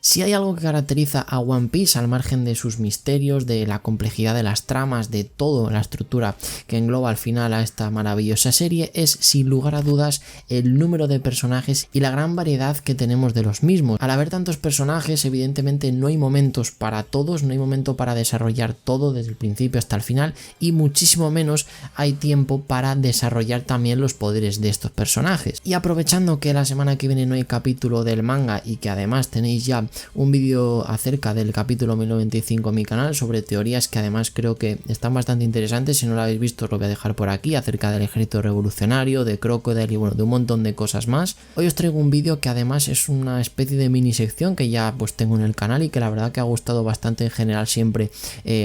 Si hay algo que caracteriza a One Piece al margen de sus misterios, de la complejidad de las tramas, de toda la estructura que engloba al final a esta maravillosa serie, es sin lugar a dudas el número de personajes y la gran variedad que tenemos de los mismos. Al haber tantos personajes, evidentemente no hay momentos para todos, no hay momento para desarrollar todo desde el principio hasta el final, y muchísimo menos hay tiempo para desarrollar también los poderes de estos personajes. Y aprovechando que la semana que viene no hay capítulo del manga y que además tenéis ya un vídeo acerca del capítulo 1095 en mi canal sobre teorías que además creo que están bastante interesantes, si no lo habéis visto os lo voy a dejar por aquí, acerca del ejército revolucionario, de Crocodile y bueno, de un montón de cosas más. Hoy os traigo un vídeo que además es una especie de mini sección que ya pues tengo en el canal y que la verdad que ha gustado bastante en general siempre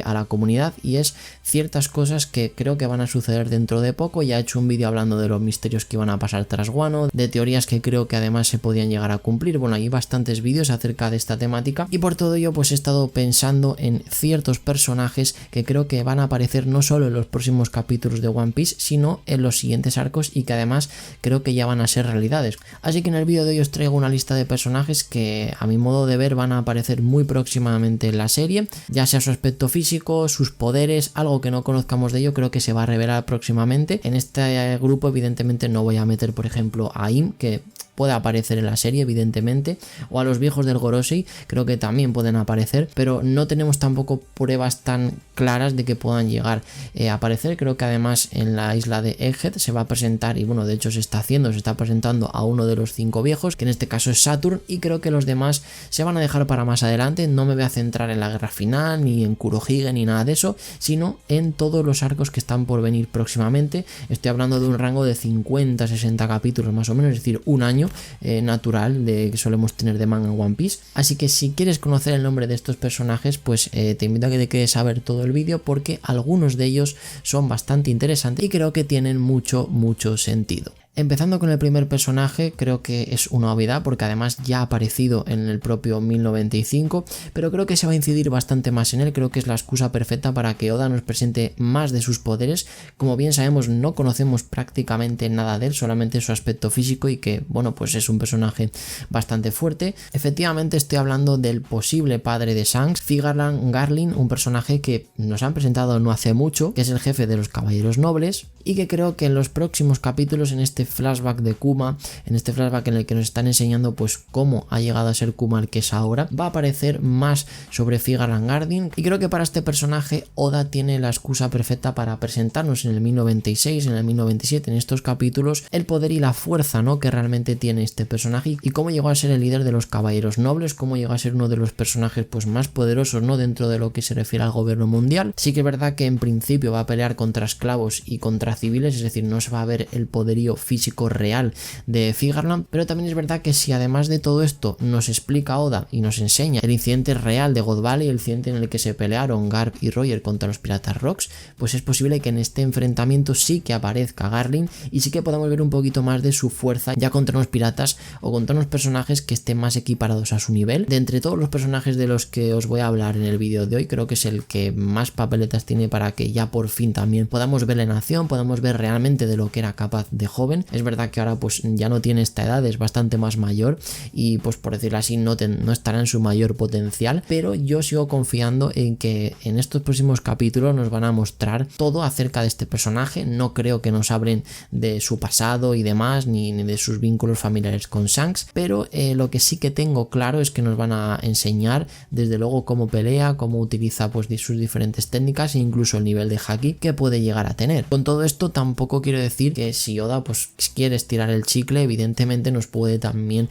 a la comunidad, y es ciertas cosas que creo que van a suceder dentro de poco. Ya he hecho un vídeo hablando de los misterios que iban a pasar tras Wano, de teorías que creo que además se podían llegar a cumplir. Bueno, hay bastantes vídeos acerca de esta temática y por todo ello pues he estado pensando en ciertos personajes que creo que van a aparecer no solo en los próximos capítulos de One Piece, sino en los siguientes arcos, y que además creo que ya van a ser realidades. Así que en el vídeo de hoy os traigo una lista de personajes que a mi modo de ver van a aparecer muy próximamente en la serie, ya sea su aspecto físico, sus poderes, algo que no conozcamos de ello creo que se va a revelar próximamente. En este grupo evidentemente no voy a meter por ejemplo a Im, que puede aparecer en la serie evidentemente, o a los viejos del Gorosei, creo que también pueden aparecer, pero no tenemos tampoco pruebas tan claras de que puedan llegar a aparecer. Creo que además en la isla de Egghead se va a presentar, y bueno, de hecho se está presentando a uno de los 5 viejos, que en este caso es Saturn, y creo que los demás se van a dejar para más adelante. No me voy a centrar en la guerra final, ni en Kurohige, ni nada de eso, sino en todos los arcos que están por venir próximamente. Estoy hablando de un rango de 50-60 capítulos más o menos, es decir, un año natural de que solemos tener de manga en One Piece. Así que si quieres conocer el nombre de estos personajes, pues te invito a que te quedes a ver todo el vídeo, porque algunos de ellos son bastante interesantes y creo que tienen mucho sentido. Empezando con el primer personaje, creo que es una obviedad porque además ya ha aparecido en el propio 1095, pero creo que se va a incidir bastante más en él. Creo que es la excusa perfecta para que Oda nos presente más de sus poderes. Como bien sabemos, no conocemos prácticamente nada de él, solamente su aspecto físico, y que bueno, pues es un personaje bastante fuerte. Efectivamente estoy hablando del posible padre de Shanks, Figarland Garlin, un personaje que nos han presentado no hace mucho, que es el jefe de los Caballeros Nobles, y que creo que en los próximos capítulos, en este flashback de Kuma, en este flashback en el que nos están enseñando pues cómo ha llegado a ser Kuma el que es ahora, va a aparecer más sobre Figarland Garlin, y creo que para este personaje Oda tiene la excusa perfecta para presentarnos en el 1096, en el 1097, en estos capítulos, el poder y la fuerza, ¿no?, que realmente tiene este personaje, y cómo llegó a ser el líder de los Caballeros Nobles, cómo llegó a ser uno de los personajes pues más poderosos, ¿no?, dentro de lo que se refiere al gobierno mundial. Sí que es verdad que en principio va a pelear contra esclavos y contra civiles, es decir, no se va a ver el poderío físico real de Figarland, pero también es verdad que si además de todo esto nos explica Oda y nos enseña el incidente real de God Valley, el incidente en el que se pelearon Garp y Roger contra los Piratas Rocks, pues es posible que en este enfrentamiento sí que aparezca Garlin y sí que podamos ver un poquito más de su fuerza ya contra unos piratas o contra unos personajes que estén más equiparados a su nivel. De entre todos los personajes de los que os voy a hablar en el vídeo de hoy, creo que es el que más papeletas tiene para que ya por fin también podamos verla en acción, podamos ver realmente de lo que era capaz de joven. Es verdad que ahora pues ya no tiene esta edad, es bastante más mayor y pues por decirlo así no estará en su mayor potencial, pero yo sigo confiando en que en estos próximos capítulos nos van a mostrar todo acerca de este personaje. No creo que nos hablen de su pasado y demás, ni de sus vínculos familiares con Shanks, pero lo que sí que tengo claro es que nos van a enseñar desde luego cómo pelea, cómo utiliza pues sus diferentes técnicas e incluso el nivel de haki que puede llegar a tener. Con todo esto tampoco quiero decir que si Oda pues quiere estirar el chicle, evidentemente nos puede también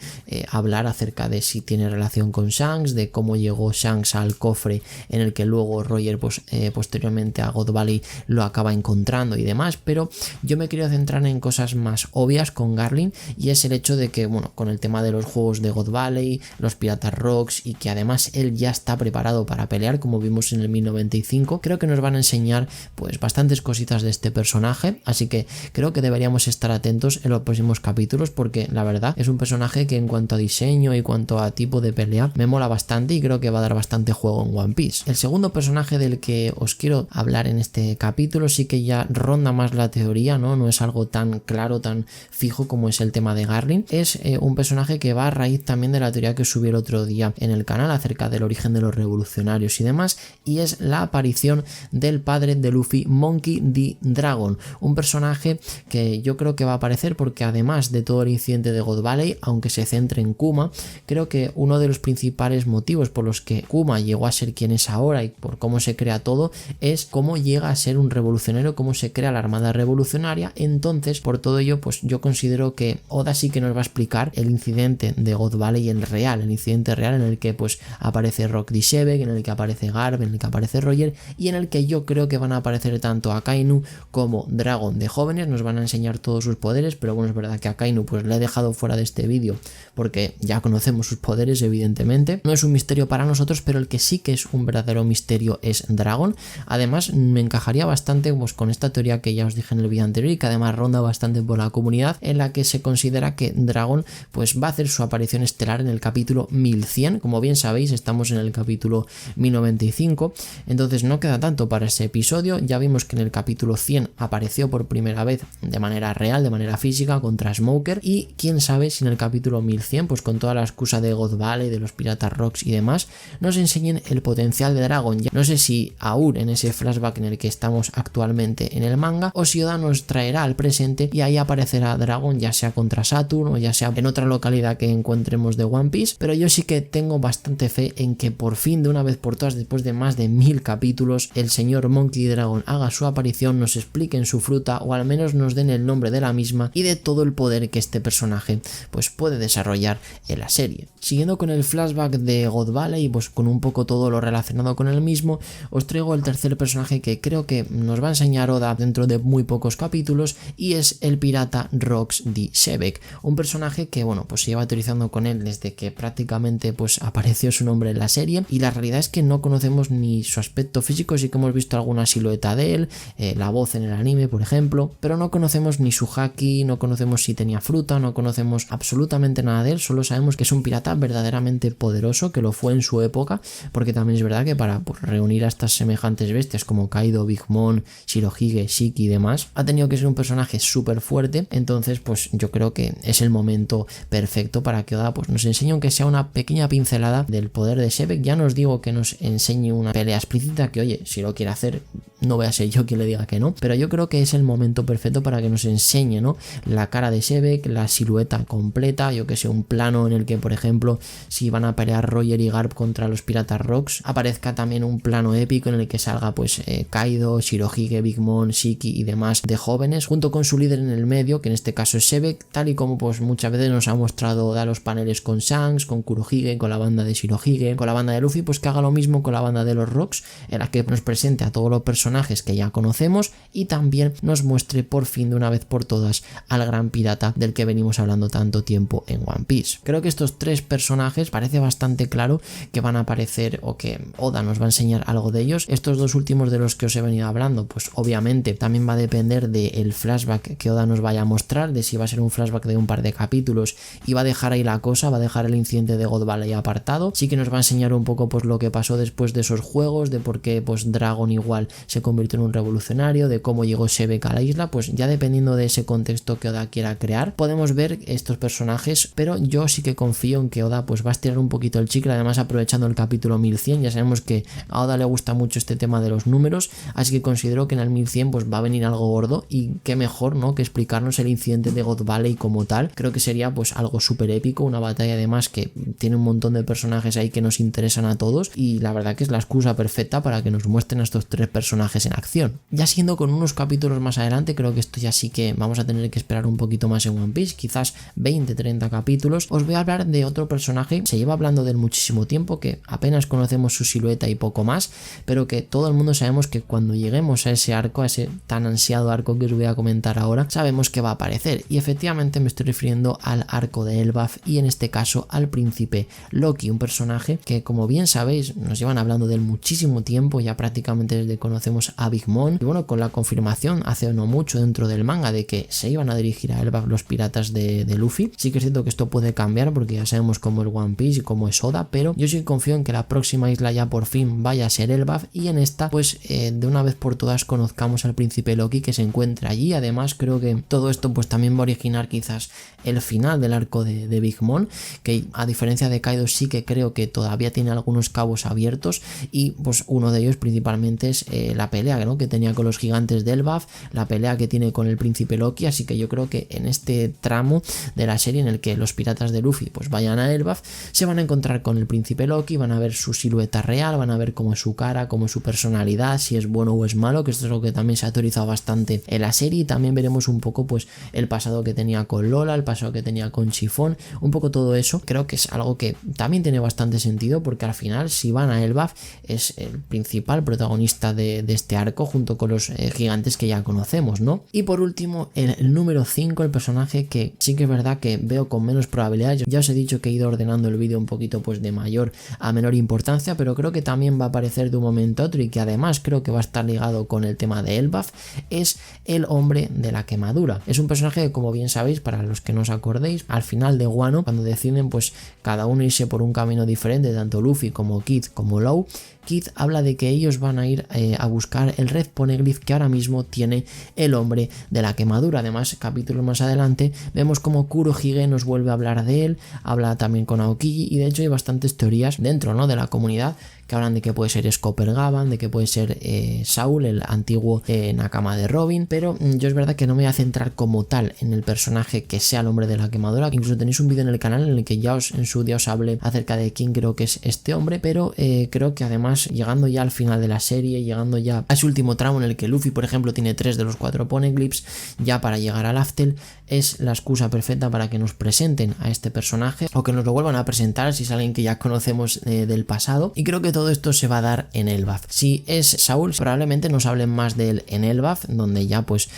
hablar acerca de si tiene relación con Shanks, de cómo llegó Shanks al cofre en el que luego Roger pues posteriormente a God Valley lo acaba encontrando y demás, pero yo me quiero centrar en cosas más obvias con Garlin, y es el hecho de que bueno, con el tema de los juegos de God Valley, los Piratas Rocks, y que además él ya está preparado para pelear como vimos en el 1095, creo que nos van a enseñar pues bastantes cositas de este personaje, así que creo que deberíamos estar atentos atentos en los próximos capítulos, porque la verdad es un personaje que en cuanto a diseño y cuanto a tipo de pelea me mola bastante y creo que va a dar bastante juego en One Piece. El segundo personaje del que os quiero hablar en este capítulo sí que ya ronda más la teoría, no es algo tan claro, tan fijo como es el tema de Garlin. Es un personaje que va a raíz también de la teoría que subí el otro día en el canal acerca del origen de los revolucionarios y demás, y es la aparición del padre de Luffy, Monkey D. Dragon, un personaje que yo creo que va a aparecer porque además de todo el incidente de God Valley, aunque se centre en Kuma, creo que uno de los principales motivos por los que Kuma llegó a ser quien es ahora y por cómo se crea todo es cómo llega a ser un revolucionario, cómo se crea la armada revolucionaria. Entonces, por todo ello, pues yo considero que Oda sí que nos va a explicar el incidente de God Valley el incidente real en el que pues aparece Rock D. Shebek, en el que aparece Garp, en el que aparece Roger y en el que yo creo que van a aparecer tanto Akainu como Dragon de jóvenes. Nos van a enseñar todos sus poderes, pero bueno, es verdad que Akainu pues le he dejado fuera de este vídeo porque ya conocemos sus poderes, evidentemente. No es un misterio para nosotros, pero el que sí que es un verdadero misterio es Dragon. Además, me encajaría bastante pues, con esta teoría que ya os dije en el vídeo anterior y que además ronda bastante por la comunidad, en la que se considera que Dragon pues va a hacer su aparición estelar en el capítulo 1100. Como bien sabéis, estamos en el capítulo 1095, entonces no queda tanto para ese episodio. Ya vimos que en el capítulo 100 apareció por primera vez de manera real, de manera física contra Smoker, y quién sabe si en el capítulo 1100, pues con toda la excusa de God Valley, de los Piratas Rocks y demás, nos enseñen el potencial de Dragon. Ya no sé si aún en ese flashback en el que estamos actualmente en el manga, o si Oda nos traerá al presente y ahí aparecerá Dragon, ya sea contra Saturn o ya sea en otra localidad que encontremos de One Piece. Pero yo sí que tengo bastante fe en que por fin, de una vez por todas, después de más de 1000 capítulos, el señor Monkey Dragon haga su aparición, nos expliquen su fruta o al menos nos den el nombre de la misma y de todo el poder que este personaje pues puede desarrollar en la serie. Siguiendo con el flashback de God Valley y pues con un poco todo lo relacionado con el mismo, os traigo el tercer personaje que creo que nos va a enseñar Oda dentro de muy pocos capítulos, y es el pirata Rox D. Shebek, un personaje que bueno, pues se lleva teorizando con él desde que prácticamente pues apareció su nombre en la serie, y la realidad es que no conocemos ni su aspecto físico. Sí que hemos visto alguna silueta de él, la voz en el anime por ejemplo, pero no conocemos ni su haki, no conocemos si tenía fruta, no conocemos absolutamente nada de él. Solo sabemos que es un pirata verdaderamente poderoso, que lo fue en su época, porque también es verdad que para pues, reunir a estas semejantes bestias como Kaido, Big Mom, Shirohige, Shiki y demás, ha tenido que ser un personaje súper fuerte. Entonces pues yo creo que es el momento perfecto para que Oda pues nos enseñe, aunque sea una pequeña pincelada del poder de Shebek. Ya no os digo que nos enseñe una pelea explícita, que oye, si lo quiere hacer no voy a ser yo quien le diga que no, pero yo creo que es el momento perfecto para que nos enseñe, ¿no?, la cara de Shebek, la silueta completa, yo que sé, un plano en el que por ejemplo si van a pelear Roger y Garp contra los Piratas Rocks, aparezca también un plano épico en el que salga pues Kaido, Shirohige, Big Mom, Shiki y demás de jóvenes, junto con su líder en el medio, que en este caso es Shebek, tal y como pues muchas veces nos ha mostrado da los paneles con Shanks, con Kurohige, con la banda de Shirohige, con la banda de Luffy, pues que haga lo mismo con la banda de los Rocks, en la que nos presente a todos los personajes que ya conocemos y también nos muestre por fin de una vez por todas al gran pirata del que venimos hablando tanto tiempo en One Piece. Creo que estos tres personajes parece bastante claro que van a aparecer o que Oda nos va a enseñar algo de ellos. Estos dos últimos de los que os he venido hablando, pues obviamente también va a depender del flashback que Oda nos vaya a mostrar, de si va a ser un flashback de un par de capítulos y va a dejar ahí la cosa, va a dejar el incidente de God Valley apartado. Sí que nos va a enseñar un poco pues lo que pasó después de esos juegos, de por qué pues Dragon igual se convirtió en un revolucionario, de cómo llegó Shebek a la isla. Pues ya dependiendo de ese contexto que Oda quiera crear, podemos ver estos personajes, pero yo sí que confío en que Oda pues va a estirar un poquito el chicle, además aprovechando el capítulo 1100. Ya sabemos que a Oda le gusta mucho este tema de los números, así que considero que en el 1100 pues va a venir algo gordo, y qué mejor, ¿no?, que explicarnos el incidente de God Valley como tal. Creo que sería pues algo súper épico, una batalla además que tiene un montón de personajes ahí que nos interesan a todos, y la verdad que es la excusa perfecta para que nos muestren a estos tres personajes en acción. Ya siendo con unos capítulos más adelante, creo que esto ya sí que vamos a tener que esperar un poquito más en One Piece, quizás 20-30 capítulos. Os voy a hablar de otro personaje, se lleva hablando de él muchísimo tiempo, que apenas conocemos su silueta y poco más, pero que todo el mundo sabemos que cuando lleguemos a ese arco, a ese tan ansiado arco que os voy a comentar ahora, sabemos que va a aparecer, y efectivamente me estoy refiriendo al arco de Elbaf, y en este caso al príncipe Loki, un personaje que, como bien sabéis, nos llevan hablando de él muchísimo tiempo, ya prácticamente desde que conocemos a Big Mom, y bueno, con la confirmación hace no mucho dentro del manga de que se iban a dirigir a Elbaf los piratas de Luffy. Sí que es cierto que esto puede cambiar porque ya sabemos cómo es One Piece y cómo es Oda, pero yo sí confío en que la próxima isla ya por fin vaya a ser Elbaf y en esta pues de una vez por todas conozcamos al príncipe Loki que se encuentra allí. Además creo que todo esto pues también va a originar quizás el final del arco de Big Mom, que a diferencia de Kaido sí que creo que todavía tiene algunos cabos abiertos y pues uno de ellos principalmente es la pelea, ¿no?, que tenía con los gigantes de Elbaf, la pelea que tiene con el príncipe Loki. Así que yo creo que en este tramo de la serie en el que los piratas de Luffy pues vayan a Elbaf se van a encontrar con el príncipe Loki, van a ver su silueta real, van a ver cómo es su cara, cómo es su personalidad, si es bueno o es malo, que esto es lo que también se ha teorizado bastante en la serie. Y también veremos un poco pues el pasado que tenía con Lola, el pasado que tenía con Chiffon, un poco todo eso. Creo que es algo que también tiene bastante sentido porque al final si van a Elbaf es el principal protagonista de este arco junto con los gigantes que ya conocemos, ¿no? Y por último el número 5, el personaje que sí que es verdad que veo con menos probabilidades. Ya os he dicho que he ido ordenando el vídeo un poquito pues de mayor a menor importancia, pero creo que también va a aparecer de un momento a otro y que además creo que va a estar ligado con el tema de Elbaf. Es el hombre de la quemadura. Es un personaje que, como bien sabéis, para los que no os acordéis, al final de Wano, cuando deciden pues cada uno irse por un camino diferente, tanto Luffy como Kid como Law, Kid habla de que ellos van a ir a buscar el Red Poneglyph que ahora mismo tiene el hombre de la quemadura. Además, capítulos más adelante vemos como Kurohige nos vuelve a hablar de él, habla también con Aokiji y de hecho hay bastantes teorías dentro, ¿no?, de la comunidad que hablan de que puede ser Scopper Gavan, de que puede ser Saul, el antiguo Nakama de Robin, pero yo es verdad que no me voy a centrar como tal en el personaje que sea el hombre de la quemadura. Incluso tenéis un vídeo en el canal en el que ya en su día os hablé acerca de quién creo que es este hombre, pero creo que además llegando ya al final de la serie, llegando ya a ese último tramo en el que Luffy por ejemplo tiene 3 de los 4 Poneglyphs, ya para llegar al Aftel es la excusa perfecta para que nos presenten a este personaje o que nos lo vuelvan a presentar si es alguien que ya conocemos del pasado, y creo que todo esto se va a dar en Elbaf. Si es Saul, probablemente nos hablen más de él en Elbaf, donde ya pues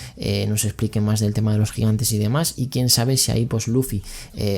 nos expliquen más del tema de los gigantes y demás, y quién sabe si ahí pues Luffy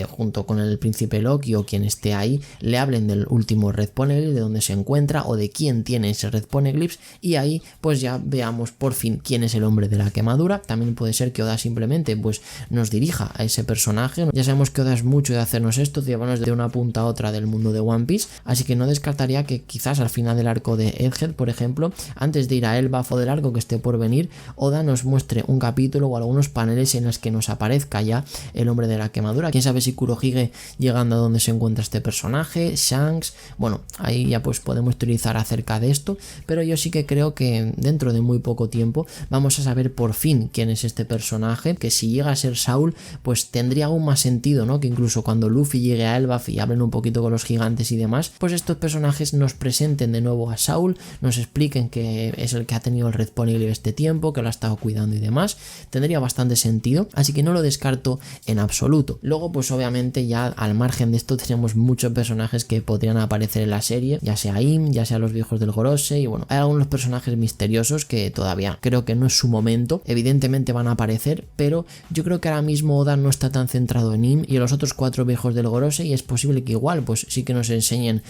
junto con el príncipe Loki o quien esté ahí le hablen del último Red Poneglyph, de dónde se encuentra o de quién tiene ese Red Poneglyph, y ahí pues ya veamos por fin quién es el hombre de la quemadura. También puede ser que Oda simplemente pues nos dirija a ese personaje. Ya sabemos que Oda es mucho de hacernos esto, de llevarnos de una punta a otra del mundo de One Piece, así que no descartaría que quizás al final del arco de Egghead, por ejemplo, antes de ir a Elbaf o del arco que esté por venir, Oda nos muestre un capítulo o algunos paneles en los que nos aparezca ya el hombre de la quemadura. Quién sabe si Kurohige llegando a donde se encuentra este personaje, Shanks, bueno, ahí ya pues podemos teorizar acerca de esto, pero yo sí que creo que dentro de muy poco tiempo vamos a saber por fin quién es este personaje, que si llega a ser Saul pues tendría aún más sentido, ¿no?, que incluso cuando Luffy llegue a Elbaf y hablen un poquito con los gigantes y demás, pues estos personajes nos presenten de nuevo a Saul, nos expliquen que es el que ha tenido el Red Poneglyph este tiempo, que lo ha estado cuidando y demás. Tendría bastante sentido, así que no lo descarto en absoluto. Luego pues obviamente ya al margen de esto tenemos muchos personajes que podrían aparecer en la serie, ya sea Im, ya sea los viejos del Gorosei, y bueno, hay algunos personajes misteriosos que todavía creo que no es su momento, evidentemente van a aparecer, pero yo creo que ahora mismo Oda no está tan centrado en Im y en los otros 4 viejos del Gorosei, y es posible que igual pues sí que nos enseñen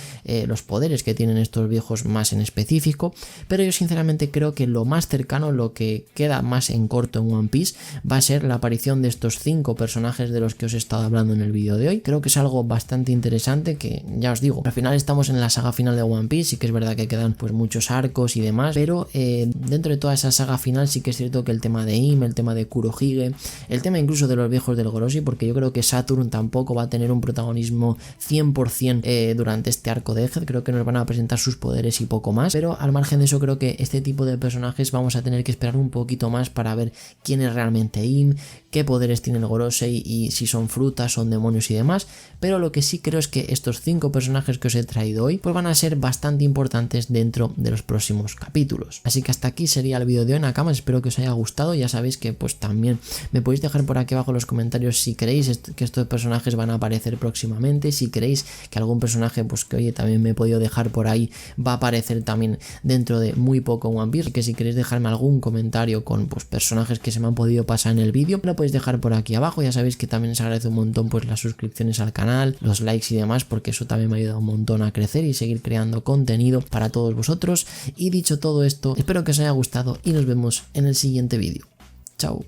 los poderes que tienen estos viejos más en específico, pero yo sinceramente creo que lo más cercano, lo que queda más en corto en One Piece va a ser la aparición de estos 5 personajes de los que os he estado hablando en el vídeo de hoy. Creo que es algo bastante interesante, que ya os digo, al final estamos en la saga final de One Piece, y que es verdad que quedan pues muchos arcos y demás, pero dentro de toda esa saga final sí que es cierto que el tema de Im, el tema de Kurohige, el tema incluso de los viejos del Gorosei, porque yo creo que Saturn tampoco va a tener un protagonismo 100% durante este arco de Egghead, creo que nos van a presentar sus poderes y poco más, pero al margen de eso creo que este tipo de personajes vamos a tener que esperar un poquito más para ver quién es realmente Im, qué poderes tiene el Gorosei y si son frutas, son demonios y demás, pero lo que sí creo es que estos 5 personajes que os he traído hoy pues van a ser bastante importantes dentro de los próximos capítulos. Así que hasta aquí sería el vídeo de hoy, Nakamas, espero que os haya gustado. Ya sabéis que pues también me podéis dejar por aquí abajo en los comentarios si creéis que estos personajes van a aparecer próximamente, si creéis que algún personaje pues que oye también me he podido dejar por ahí va a aparecer también dentro de muy poco en One Piece, que si queréis dejarme algún comentario con pues personajes que se me han podido pasar en el vídeo, me lo podéis dejar por aquí abajo. Ya sabéis que también os agradece un montón pues las suscripciones al canal, los likes y demás, porque eso también me ayuda un montón a crecer y seguir creando contenido para todos vosotros. Y dicho todo esto, espero que os haya gustado y nos vemos en el siguiente vídeo. Chao.